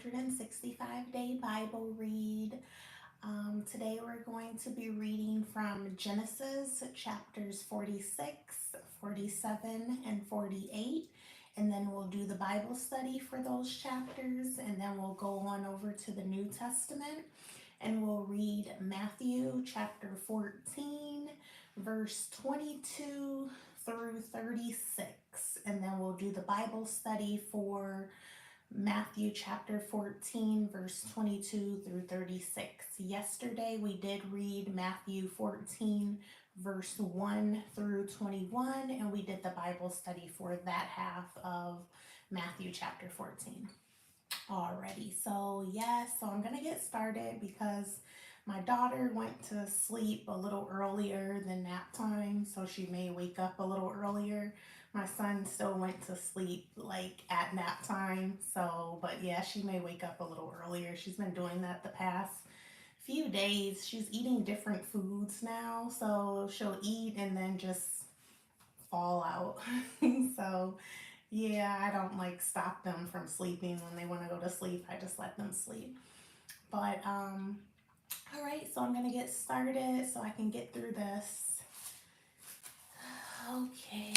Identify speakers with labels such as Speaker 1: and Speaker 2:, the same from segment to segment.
Speaker 1: 365-day Bible read. Today we're going to be reading from Genesis chapters 46, 47, and 48. And then we'll do the Bible study for those chapters. And then we'll go on over to the New Testament and we'll read Matthew chapter 14, verse 22 through 36. And then we'll do the Bible study for Matthew chapter 14, verse 22 through 36. Yesterday we did read Matthew 14, verse 1 through 21, and we did the Bible study for that half of Matthew chapter 14. Alrighty, so I'm gonna get started because my daughter went to sleep a little earlier than nap time, so she may wake up a little earlier. My son still went to sleep like at nap time, but yeah, she may wake up a little earlier. She's been doing that the past few days. She's eating different foods now, so she'll eat and then just fall out. So yeah, I don't like stop them from sleeping when they want to go to sleep. I just let them sleep. But all right, so I'm gonna get started so I can get through this. Okay.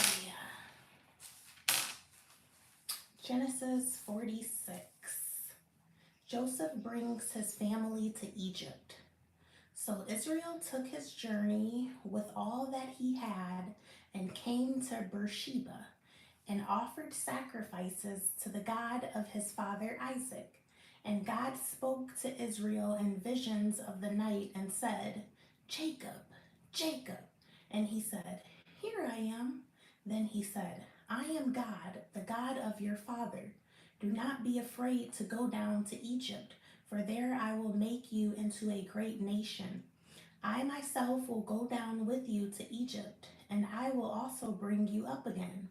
Speaker 1: Genesis 46. Joseph brings his family to Egypt. So Israel took his journey with all that he had and came to Beersheba and offered sacrifices to the God of his father Isaac. And God spoke to Israel in visions of the night and said, "Jacob, Jacob." And he said, "Here I am." Then he said, "I am God, the God of your father. Do not be afraid to go down to Egypt, for there I will make you into a great nation. I myself will go down with you to Egypt, and I will also bring you up again.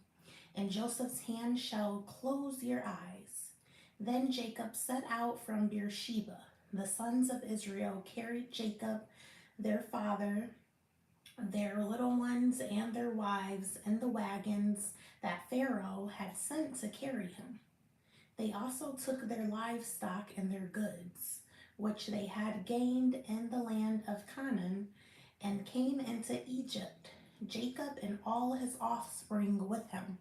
Speaker 1: And Joseph's hand shall close your eyes." Then Jacob set out from Beersheba. The sons of Israel carried Jacob, their father, their little ones, and their wives in the wagons that Pharaoh had sent to carry him. They also took their livestock and their goods, which they had gained in the land of Canaan, and came into Egypt, Jacob and all his offspring with him,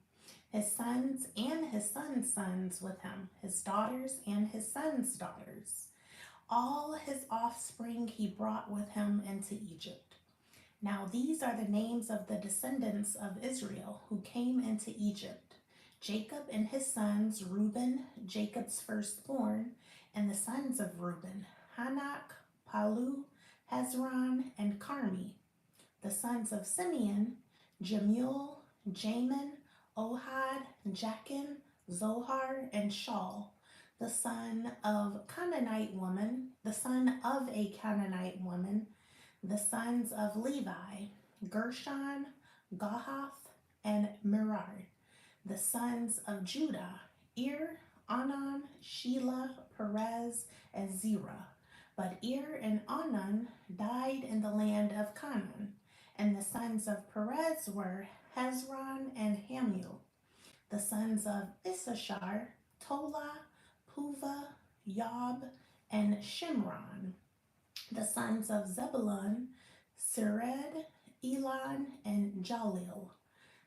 Speaker 1: his sons and his sons' sons with him, his daughters and his sons' daughters. All his offspring he brought with him into Egypt. Now these are the names of the descendants of Israel who came into Egypt: Jacob and his sons, Reuben, Jacob's firstborn, and the sons of Reuben, Hanok, Palu, Hezron, and Carmi. The sons of Simeon, Jemuel, Jamin, Ohad, Jachin, Zohar, and Shaul. The son of a Canaanite woman, the sons of Levi, Gershon, Gahath, and Merari. The sons of Judah, Ir, Anan, Shelah, Perez, and Zerah. But Ir and Anan died in the land of Canaan, and the sons of Perez were Hezron and Hamuel. The sons of Issachar, Tola, Puva, Yob, and Shimron. The sons of Zebulun, Sered, Elon, and Jalil.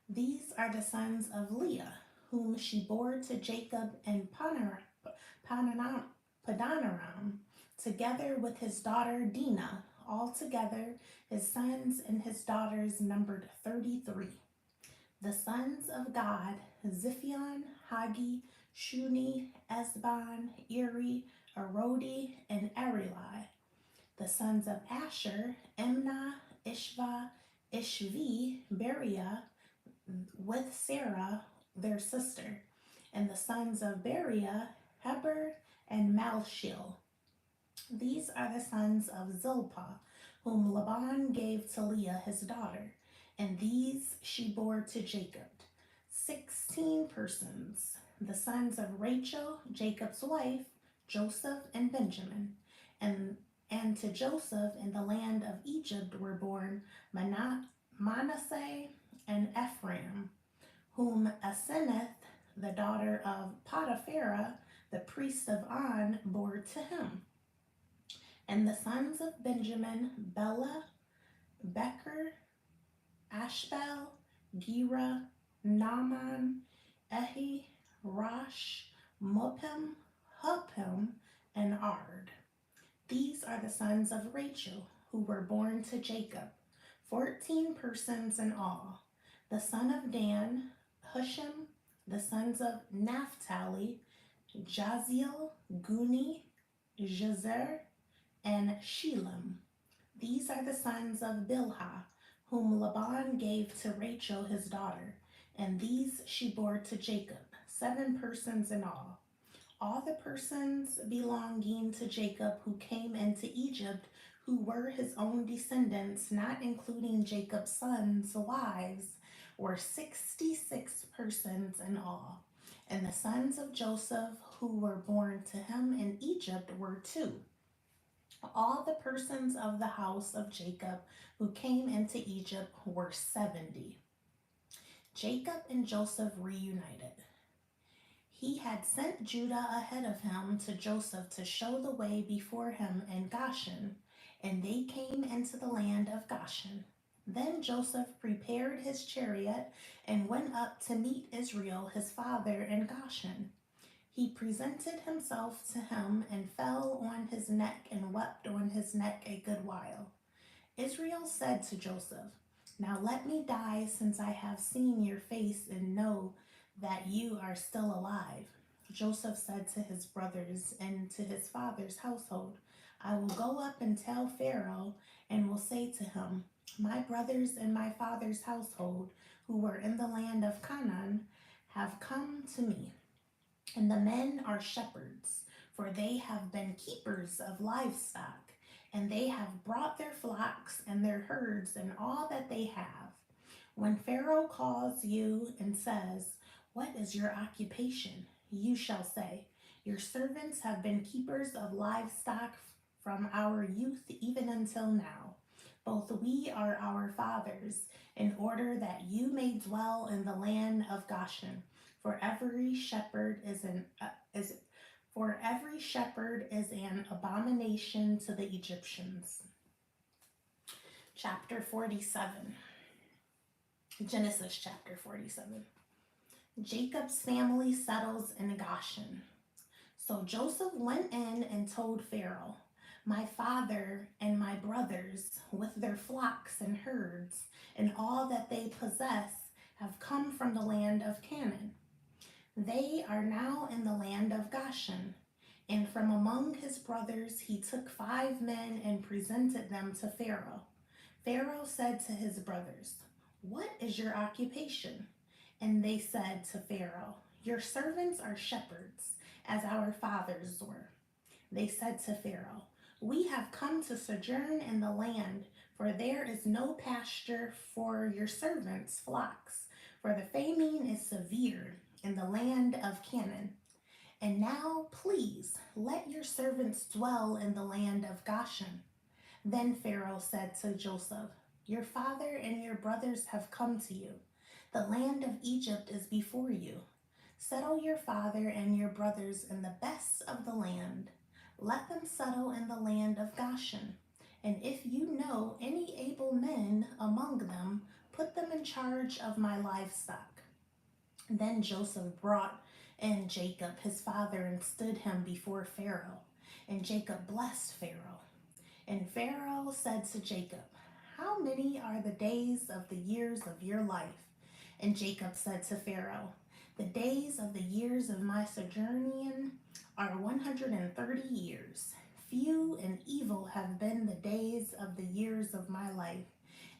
Speaker 1: These are the sons of Leah, whom she bore to Jacob in Padanaram, together with his daughter Dinah. Altogether, his sons and his daughters numbered 33. The sons of Gad, Ziphion, Hagi, Shuni, Esban, Eri, Arodi, and Areli. The sons of Asher, Imnah, Ishva, Ishvi, Beriah, with Sarah, their sister. And the sons of Beriah, Heber, and Malchil. These are the sons of Zilpah, whom Laban gave to Leah his daughter, and these she bore to Jacob. 16 persons. The sons of Rachel, Jacob's wife, Joseph and Benjamin. And to Joseph in the land of Egypt were born Manasseh and Ephraim, whom Asenath, the daughter of Potiphera, the priest of On, bore to him. And the sons of Benjamin, Bela, Becher, Ashbel, Gera, Naaman, Ehi, Rosh, Muppim, Huppim, and Ard. These are the sons of Rachel, who were born to Jacob, 14 persons in all. The son of Dan, Hushim. The sons of Naphtali, Jaziel, Guni, Jezer, and Shelam. These are the sons of Bilhah, whom Laban gave to Rachel his daughter, and these she bore to Jacob, 7 persons in all. All the persons belonging to Jacob who came into Egypt, who were his own descendants, not including Jacob's sons' wives, were 66 persons in all. And the sons of Joseph who were born to him in Egypt were 2. All the persons of the house of Jacob who came into Egypt were 70. Jacob and Joseph reunited. He had sent Judah ahead of him to Joseph to show the way before him in Goshen, and they came into the land of Goshen. Then Joseph prepared his chariot and went up to meet Israel his father in Goshen. He presented himself to him and fell on his neck and wept on his neck a good while. Israel said to Joseph, "Now let me die, since I have seen your face and know that you are still alive." Joseph said to his brothers and to his father's household, "I will go up and tell Pharaoh and will say to him, 'My brothers and my father's household, who were in the land of Canaan, have come to me. And the men are shepherds, for they have been keepers of livestock, and they have brought their flocks and their herds and all that they have. When Pharaoh calls you and says, "What is your occupation?" you shall say, "Your servants have been keepers of livestock from our youth even until now. Both we are our fathers, in order that you may dwell in the land of Goshen. For every shepherd is an abomination to the Egyptians." Chapter 47. Genesis chapter 47. Jacob's family settles in Goshen. So Joseph went in and told Pharaoh, "My father and my brothers, with their flocks and herds, and all that they possess, have come from the land of Canaan. They are now in the land of Goshen." And from among his brothers he took 5 men and presented them to Pharaoh. Pharaoh said to his brothers, "What is your occupation?" And they said to Pharaoh, "Your servants are shepherds, as our fathers were." They said to Pharaoh, "We have come to sojourn in the land, for there is no pasture for your servants' flocks, for the famine is severe in the land of Canaan. And now, please, let your servants dwell in the land of Goshen." Then Pharaoh said to Joseph, "Your father and your brothers have come to you. The land of Egypt is before you. Settle your father and your brothers in the best of the land. Let them settle in the land of Goshen. And if you know any able men among them, put them in charge of my livestock." Then Joseph brought in Jacob his father and stood him before Pharaoh. And Jacob blessed Pharaoh. And Pharaoh said to Jacob, "How many are the days of the years of your life?" And Jacob said to Pharaoh, "The days of the years of my sojourning are 130 years. Few and evil have been the days of the years of my life,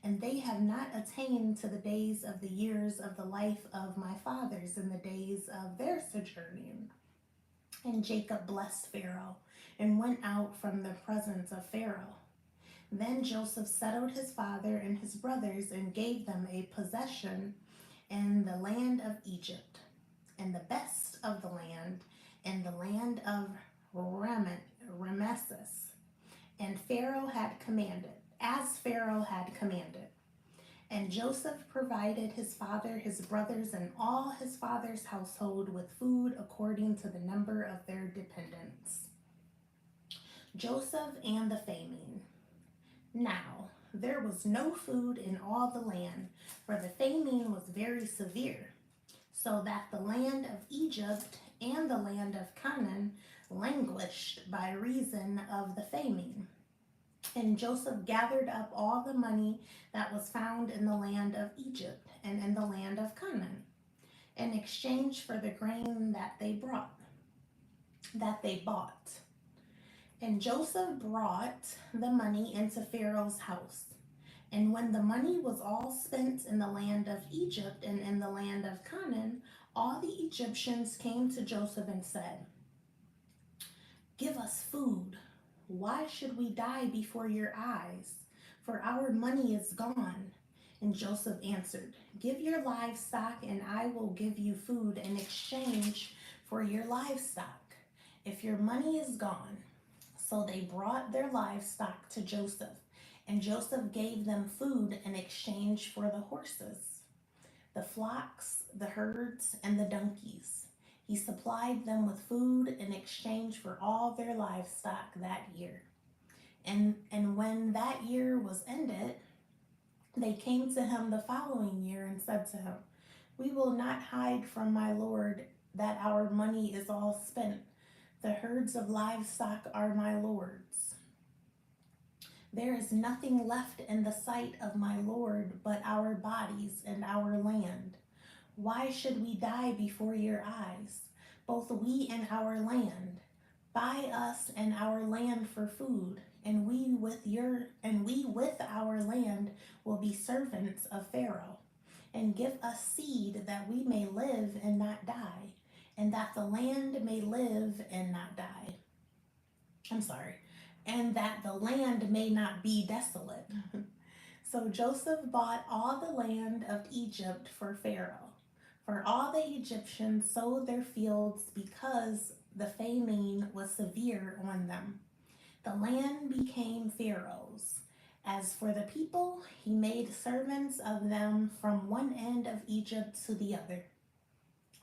Speaker 1: and they have not attained to the days of the years of the life of my fathers in the days of their sojourning." And Jacob blessed Pharaoh and went out from the presence of Pharaoh. Then Joseph settled his father and his brothers and gave them a possession in the land of Egypt, and the best of the land in the land of Rameses, and Pharaoh had commanded, as Pharaoh had commanded. And Joseph provided provided his father, his brothers, and all his father's household with food according to the number of their dependents. Joseph and the famine. Now, there was no food in all the land, for the famine was very severe, so that the land of Egypt and the land of Canaan languished by reason of the famine. And Joseph gathered up all the money that was found in the land of Egypt and in the land of Canaan, in exchange for the grain that they bought. And Joseph brought the money into Pharaoh's house. And when the money was all spent in the land of Egypt and in the land of Canaan, all the Egyptians came to Joseph and said, "Give us food. Why should we die before your eyes? For our money is gone." And Joseph answered, "Give your livestock, and I will give you food in exchange for your livestock, if your money is gone." So they brought their livestock to Joseph, and Joseph gave them food in exchange for the horses, the flocks, the herds, and the donkeys. He supplied them with food in exchange for all their livestock that year. And when that year was ended, they came to him the following year and said to him, "We will not hide from my lord that our money is all spent. The herds of livestock are my lord's. There is nothing left in the sight of my lord but our bodies and our land. Why should we die before your eyes, both we and our land? Buy us and our land for food, and we with our land will be servants of Pharaoh. And give us seed that we may live and not die, and that the land may live and not die. And that the land may not be desolate." So Joseph bought all the land of Egypt for Pharaoh, for all the Egyptians sowed their fields because the famine was severe on them. The land became Pharaoh's. As for the people, he made servants of them from one end of Egypt to the other.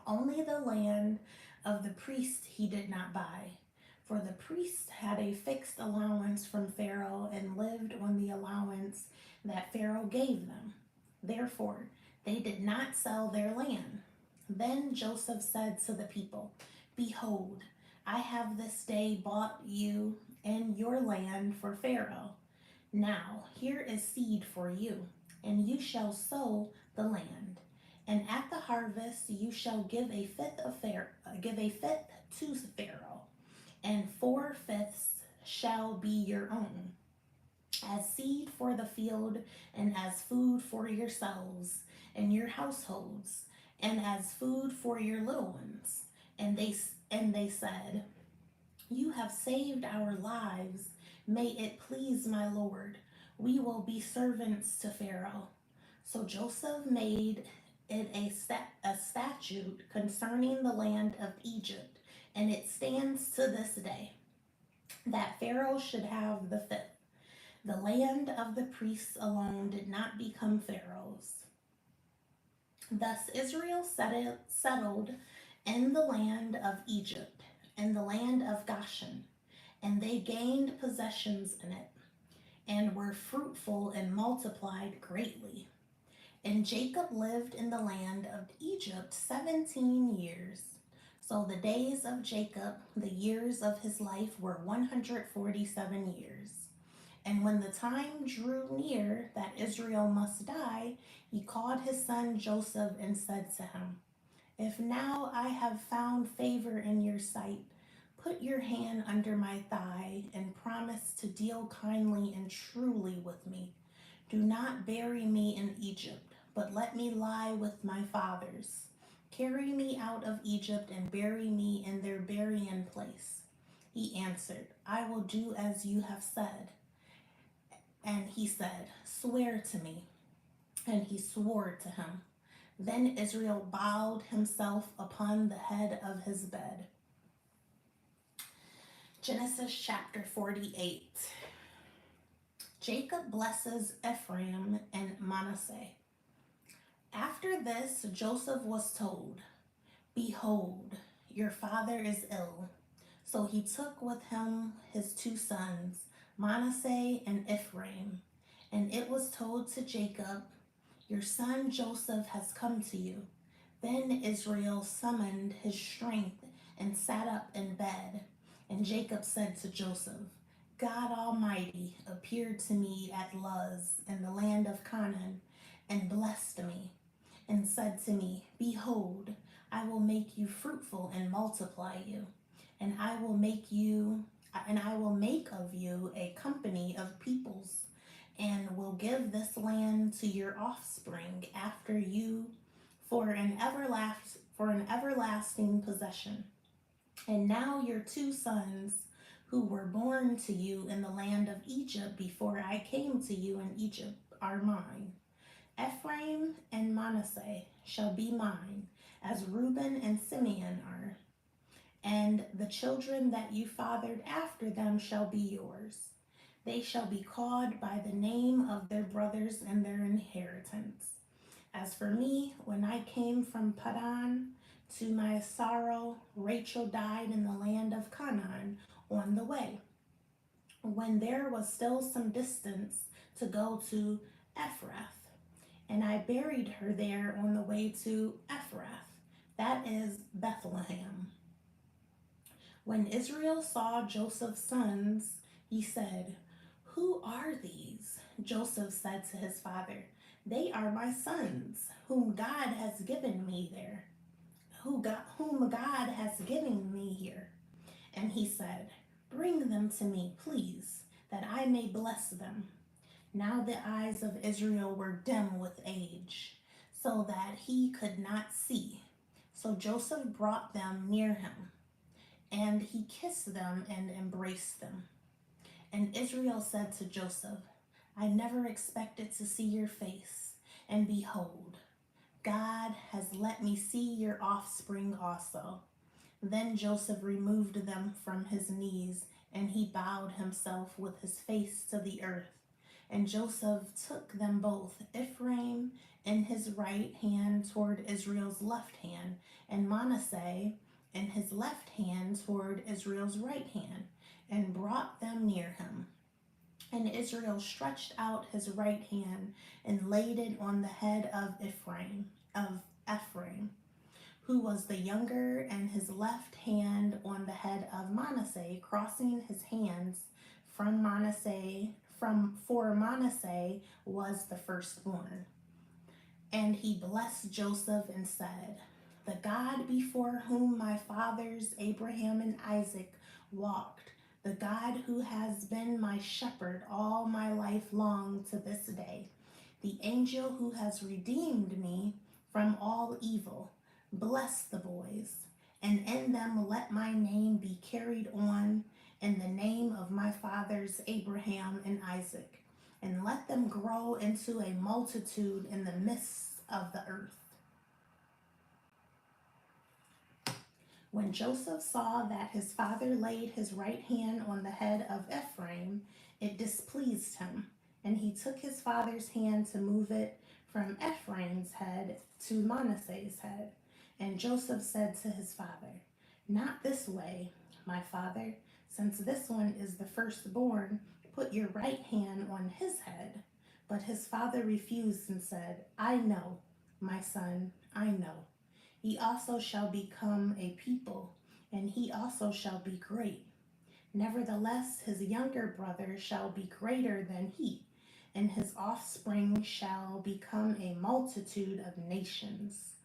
Speaker 1: Only the land of the priest he did not buy, for the priests had a fixed allowance from Pharaoh and lived on the allowance that Pharaoh gave them. Therefore, they did not sell their land. Then Joseph said to the people, "Behold, I have this day bought you and your land for Pharaoh. Now here is seed for you, and you shall sow the land. And at the harvest you shall give a fifth to Pharaoh, and 4/5 shall be your own, as seed for the field, and as food for yourselves and your households, and as food for your little ones." And they said, "You have saved our lives. May it please my lord. We will be servants to Pharaoh." So Joseph made it a statute concerning the land of Egypt, and it stands to this day, that Pharaoh should have the fifth. The land of the priests alone did not become Pharaoh's. Thus Israel settled in the land of Egypt, in the land of Goshen, and they gained possessions in it, and were fruitful and multiplied greatly. And Jacob lived in the land of Egypt 17 years. So the days of Jacob, the years of his life, were 147 years. And when the time drew near that Israel must die, he called his son Joseph and said to him, "If now I have found favor in your sight, put your hand under my thigh and promise to deal kindly and truly with me. Do not bury me in Egypt, but let me lie with my fathers. Carry me out of Egypt and bury me in their burying place." He answered, "I will do as you have said." And he said, "Swear to me." And he swore to him. Then Israel bowed himself upon the head of his bed. Genesis chapter 48. Jacob blesses Ephraim and Manasseh. After this, Joseph was told, "Behold, your father is ill." So he took with him his two sons, Manasseh and Ephraim. And it was told to Jacob, "Your son Joseph has come to you." Then Israel summoned his strength and sat up in bed. And Jacob said to Joseph, "God Almighty appeared to me at Luz in the land of Canaan and blessed me and said to me, 'Behold, I will make you fruitful and multiply you, and I will make of you a company of peoples, and will give this land to your offspring after you for an everlasting possession.' And now your two sons who were born to you in the land of Egypt before I came to you in Egypt are mine. Ephraim and Manasseh shall be mine, as Reuben and Simeon are, and the children that you fathered after them shall be yours. They shall be called by the name of their brothers and their inheritance. As for me, when I came from Padan, to my sorrow, Rachel died in the land of Canaan on the way, when there was still some distance to go to Ephrath. And I buried her there on the way to Ephrath, that is Bethlehem. When Israel saw Joseph's sons, he said, 'Who are these?' Joseph said to his father, 'They are my sons, whom God has given me here.' And he said, 'Bring them to me, please, that I may bless them.' Now the eyes of Israel were dim with age, so that he could not see. So Joseph brought them near him, and he kissed them and embraced them. And Israel said to Joseph, 'I never expected to see your face, and behold, God has let me see your offspring also.' Then Joseph removed them from his knees, and he bowed himself with his face to the earth. And Joseph took them both, Ephraim in his right hand toward Israel's left hand, and Manasseh in his left hand toward Israel's right hand, and brought them near him. And Israel stretched out his right hand and laid it on the head of Ephraim, who was the younger, and his left hand on the head of Manasseh, crossing his hands for Manasseh was the firstborn. And he blessed Joseph and said, 'The God before whom my fathers Abraham and Isaac walked, the God who has been my shepherd all my life long to this day, the angel who has redeemed me from all evil, bless the boys, and in them let my name be carried on in the name of my fathers Abraham and Isaac, and let them grow into a multitude in the midst of the earth.' When Joseph saw that his father laid his right hand on the head of Ephraim, it displeased him, and he took his father's hand to move it from Ephraim's head to Manasseh's head. And Joseph said to his father, 'Not this way, my father, since this one is the firstborn, put your right hand on his head.' But his father refused and said, 'I know, my son, I know. He also shall become a people, and he also shall be great. Nevertheless, his younger brother shall be greater than he, and his offspring shall become a multitude of nations.'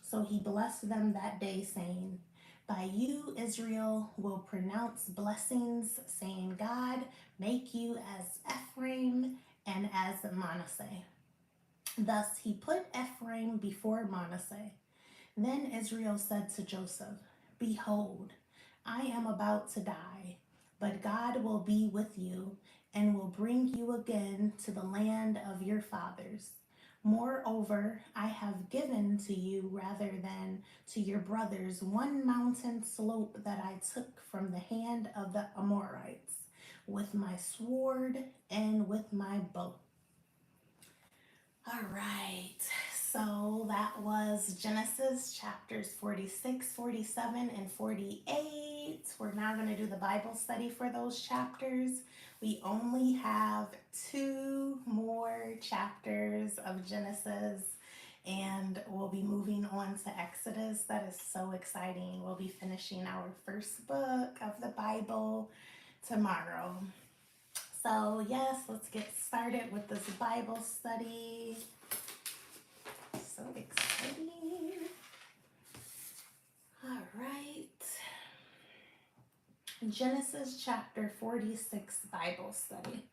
Speaker 1: So he blessed them that day, saying, 'By you Israel will pronounce blessings, saying, God make you as Ephraim and as Manasseh.' Thus he put Ephraim before Manasseh. Then Israel said to Joseph, 'Behold, I am about to die, but God will be with you and will bring you again to the land of your fathers. Moreover, I have given to you rather than to your brothers one mountain slope that I took from the hand of the Amorites with my sword and with my bow.'" All right, So that was Genesis chapters 46, 47, and 48. We're now going to do the Bible study for those chapters. We only have 2 more chapters of Genesis, and we'll be moving on to Exodus. That is so exciting. We'll be finishing our first book of the Bible tomorrow. So, yes, let's get started with this Bible study. So exciting. All right. Genesis chapter 46 Bible study.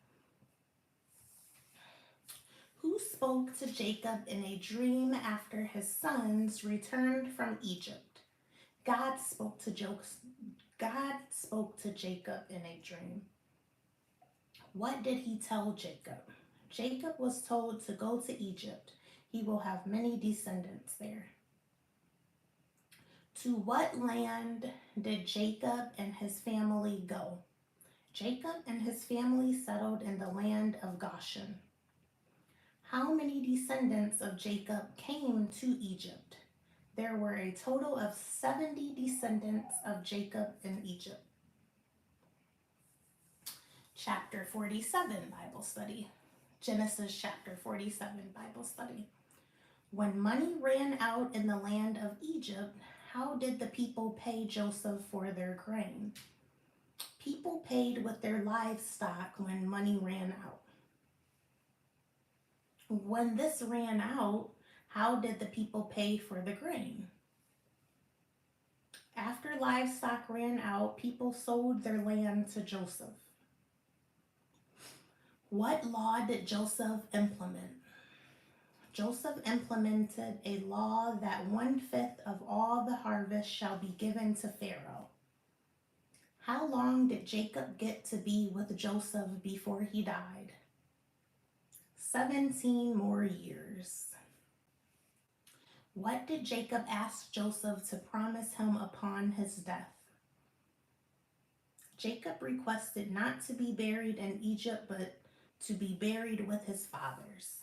Speaker 1: Who spoke to Jacob in a dream after his sons returned from Egypt? God spoke to Jacob in a dream. What did he tell Jacob? Jacob was told to go to Egypt. He will have many descendants there. To what land did Jacob and his family go? Jacob and his family settled in the land of Goshen. How many descendants of Jacob came to Egypt? There were a total of 70 descendants of Jacob in Egypt. Chapter 47 Bible study. Genesis chapter 47 Bible study. When money ran out in the land of Egypt, how did the people pay Joseph for their grain? People paid with their livestock when money ran out. When this ran out, how did the people pay for the grain? After livestock ran out, people sold their land to Joseph. What law did Joseph implement? Joseph implemented a law that 1/5 of all the harvest shall be given to Pharaoh. How long did Jacob get to be with Joseph before he died? 17 more years. What did Jacob ask Joseph to promise him upon his death? Jacob requested not to be buried in Egypt, but to be buried with his fathers.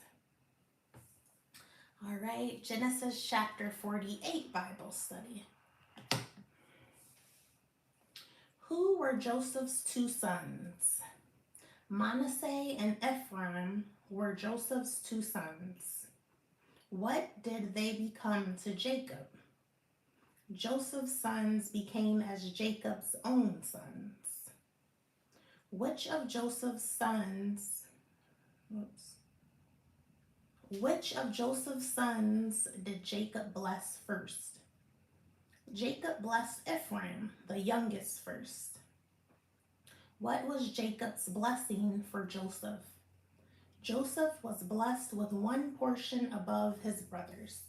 Speaker 1: All right, Genesis chapter 48 Bible study. Who were Joseph's 2 sons? Manasseh and Ephraim were Joseph's 2 sons. What did they become to Jacob? Joseph's sons became as Jacob's own sons. Which of Joseph's sons did Jacob bless first? Jacob blessed Ephraim, the youngest, first. What was Jacob's blessing for Joseph? Joseph was blessed with 1 portion above his brothers.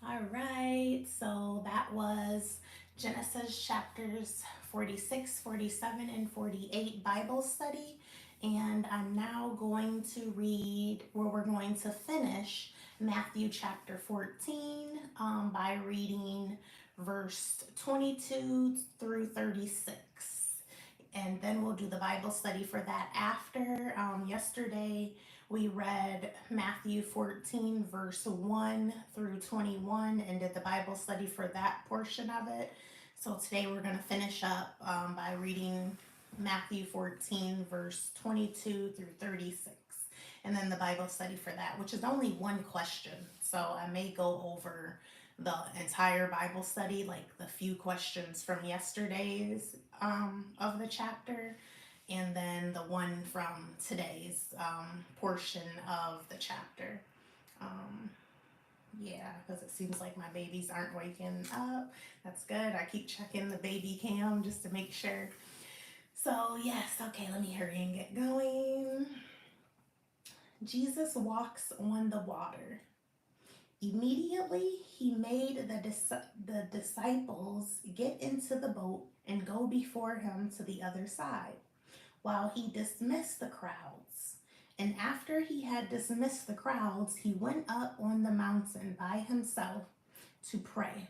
Speaker 1: All right, so that was Genesis chapters 46, 47, and 48 Bible study. And I'm now going to read, where we're going to finish Matthew chapter 14 by reading verse 22 through 36. And then we'll do the Bible study for that after. Yesterday we read Matthew 14 verse 1 through 21 and did the Bible study for that portion of it. So today we're going to finish up by reading Matthew 14 verse 22 through 36. And then the Bible study for that, which is only 1 question. So I may go over the entire Bible study, like the few questions from yesterday's of the chapter, and then the one from today's portion of the chapter. Yeah, because it seems like my babies aren't waking up. That's good. I keep checking the baby cam just to make sure. So yes, okay, let me hurry and get going. Jesus walks on the water. Immediately, he made the disciples get into the boat and go before him to the other side, while he dismissed the crowds. And after he had dismissed the crowds, he went up on the mountain by himself to pray.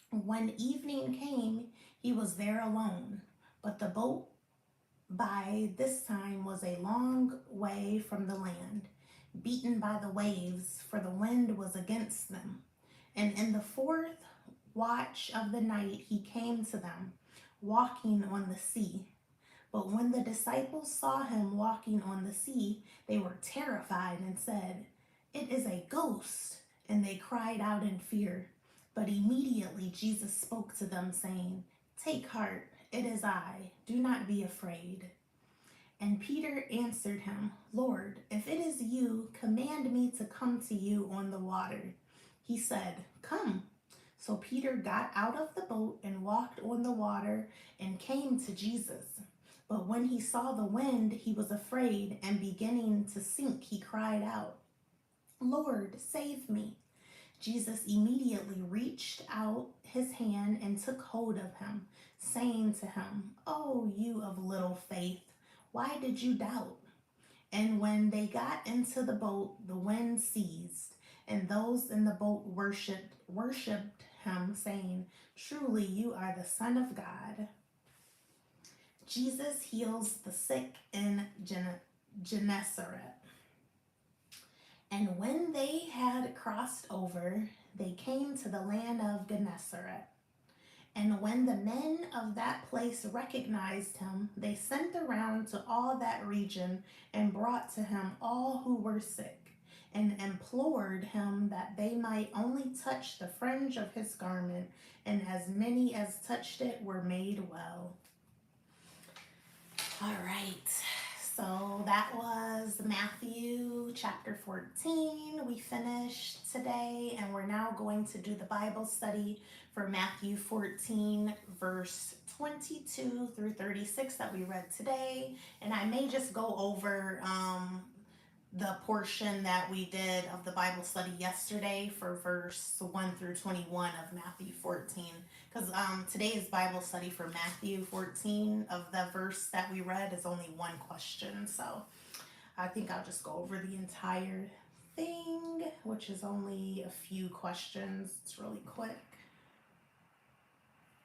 Speaker 1: When evening came, he was there alone, but the boat by this time was a long way from the land, beaten by the waves, for the wind was against them. And in the fourth watch of the night he came to them, walking on the sea. But when the disciples saw him walking on the sea, they were terrified and said, "It is a ghost." And they cried out in fear. But immediately Jesus spoke to them, saying, "Take heart, it is I. Do not be afraid." And Peter answered him, "Lord, if it is you, command me to come to you on the water." He said, "Come." So Peter got out of the boat and walked on the water and came to Jesus. But when he saw the wind, he was afraid, and beginning to sink, he cried out, "Lord, save me." Jesus immediately reached out his hand and took hold of him, saying to him, "Oh, you of little faith, why did you doubt?" And when they got into the boat, the wind ceased, and those in the boat worshipped him, saying, "Truly you are the Son of God." Jesus heals the sick in Gennesaret. And when they had crossed over, they came to the land of Gennesaret. And when the men of that place recognized him, they sent around to all that region and brought to him all who were sick, and implored him that they might only touch the fringe of his garment, and as many as touched it were made well. All right, so that was Matthew chapter 14. We finished today, and we're now going to do the Bible study for Matthew 14, verse 22 through 36 that we read today. And I may just go over the portion that we did of the Bible study yesterday for verse 1 through 21 of Matthew 14. Because today's Bible study for Matthew 14, of the verse that we read, is only one question. So I think I'll just go over the entire thing, which is only a few questions. It's really quick.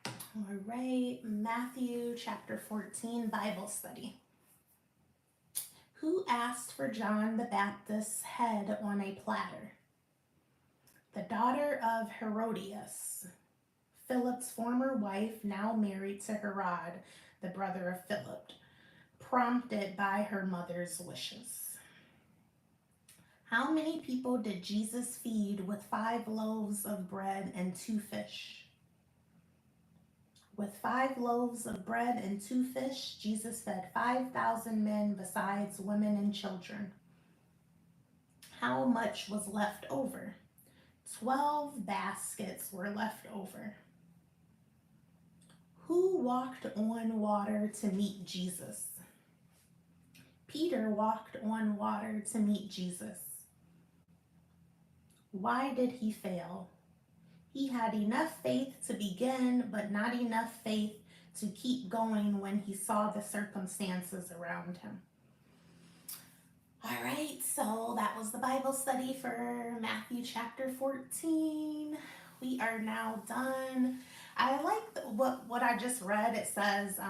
Speaker 1: All right, Matthew chapter 14, Bible study. Who asked for John the Baptist's head on a platter? The daughter of Herodias, Philip's former wife, now married to Herod, the brother of Philip, prompted by her mother's wishes. How many people did Jesus feed with 5 loaves of bread and 2 fish? With 5 loaves of bread and 2 fish, Jesus fed 5,000 men besides women and children. How much was left over? 12 baskets were left over. Who walked on water to meet Jesus? Peter walked on water to meet Jesus. Why did he fail? He had enough faith to begin, but not enough faith to keep going when he saw the circumstances around him. All right, so that was the Bible study for Matthew chapter 14. We are now done. I like what I just read. It says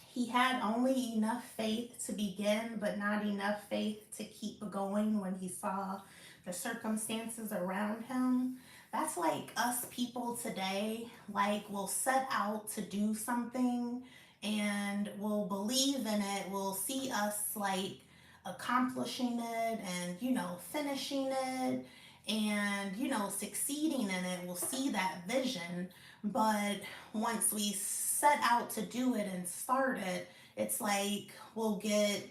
Speaker 1: he had only enough faith to begin, but not enough faith to keep going when he saw the circumstances around him. That's like us people today. Like, we'll set out to do something and we'll believe in it. We'll see us like accomplishing it and, finishing it and, succeeding in it. We'll see that vision. But once we set out to do it and start it, it's like we'll get,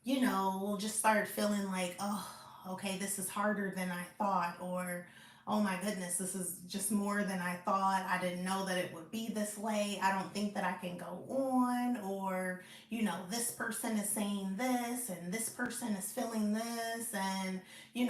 Speaker 1: we'll just start feeling like, oh, okay, this is harder than I thought, or oh my goodness, this is just more than I thought. I didn't know that it would be this way. I don't think that I can go on, or, this person is saying this and this person is feeling this, and,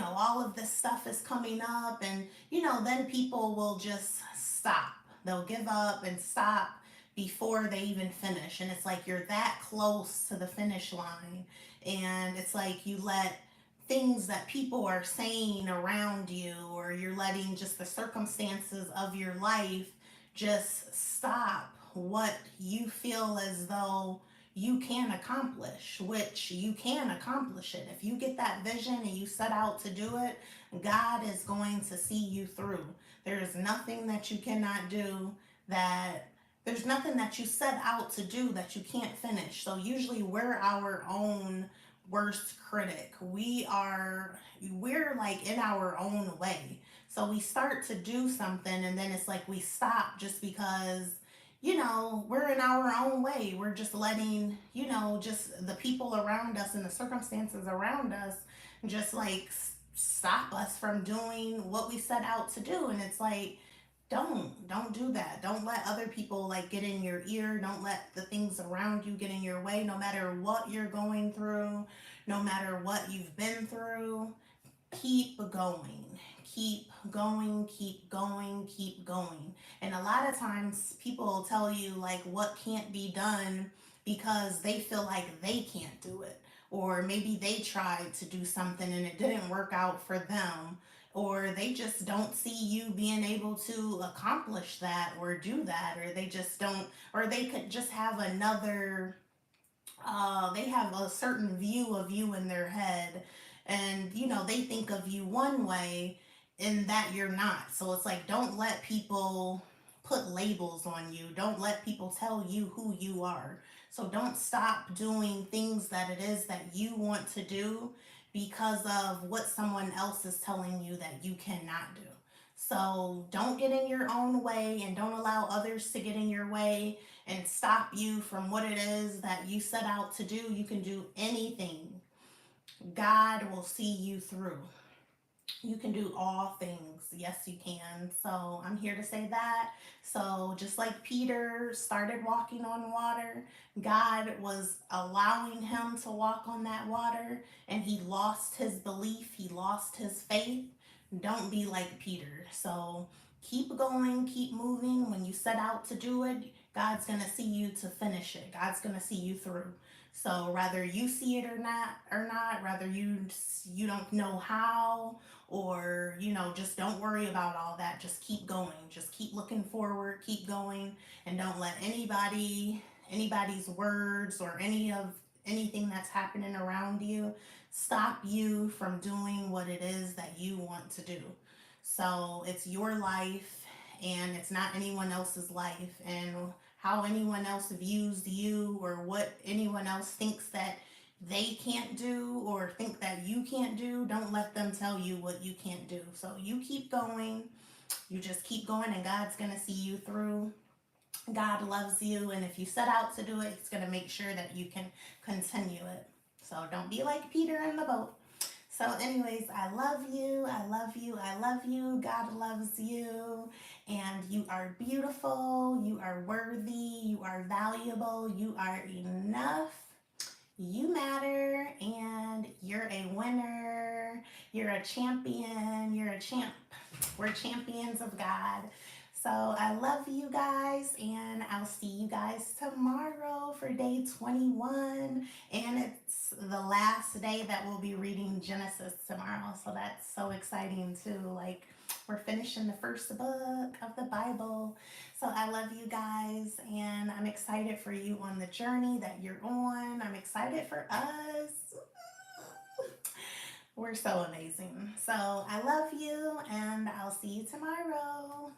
Speaker 1: all of this stuff is coming up, and, then people will just stop. They'll give up and stop before they even finish. And it's like you're that close to the finish line, and it's like you let things that people are saying around you, or you're letting just the circumstances of your life just stop what you feel as though you can accomplish, which you can accomplish it. If you get that vision and you set out to do it, God is going to see you through. There is nothing that you cannot do, that there's nothing that you set out to do that you can't finish. So usually we're our own worst critic. We're like in our own way. So we start to do something and then it's like we stop just because we're in our own way. We're just letting, just the people around us and the circumstances around us just like stop us from doing what we set out to do. And it's like, don't do that. Don't let other people like get in your ear. Don't let the things around you get in your way. No matter what you're going through, no matter what you've been through, keep going. Keep going, keep going, keep going. And a lot of times people tell you like what can't be done because they feel like they can't do it. Or maybe they tried to do something and it didn't work out for them. Or they just don't see you being able to accomplish that or do that. Or they just don't, or they could just have they have a certain view of you in their head, and they think of you one way and that you're not. So it's like, don't let people put labels on you. Don't let people tell you who you are. So don't stop doing things that it is that you want to do because of what someone else is telling you that you cannot do. So don't get in your own way and don't allow others to get in your way and stop you from what it is that you set out to do. You can do anything. God will see you through. You can do all things. Yes, you can. So I'm here to say that. So just like Peter started walking on water, God was allowing him to walk on that water, and he lost his belief, he lost his faith. Don't be like Peter. So keep going, keep moving. When you set out to do it, God's going to see you to finish it. God's going to see you through. So whether you see it or not, whether you don't know how, or just don't worry about all that. Just keep going. Just keep looking forward, keep going, and don't let anybody's words or anything that's happening around you stop you from doing what it is that you want to do. So it's your life, and it's not anyone else's life. And how anyone else views you or what anyone else thinks that they can't do or think that you can't do, don't let them tell you what you can't do. So you keep going. You just keep going, and God's going to see you through. God loves you, and if you set out to do it, he's going to make sure that you can continue it. So don't be like Peter in the boat. So anyways, I love you. I love you. I love you. God loves you. And you are beautiful. You are worthy. You are valuable. You are enough. You matter, and you're a winner. You're a champion. You're a champ. We're champions of God. So I love you guys, and I'll see you guys tomorrow for day 21. And it's the last day that we'll be reading Genesis tomorrow. So that's so exciting too. Like, we're finishing the first book of the Bible. So I love you guys, and I'm excited for you on the journey that you're on. I'm excited for us. We're so amazing. So I love you, and I'll see you tomorrow.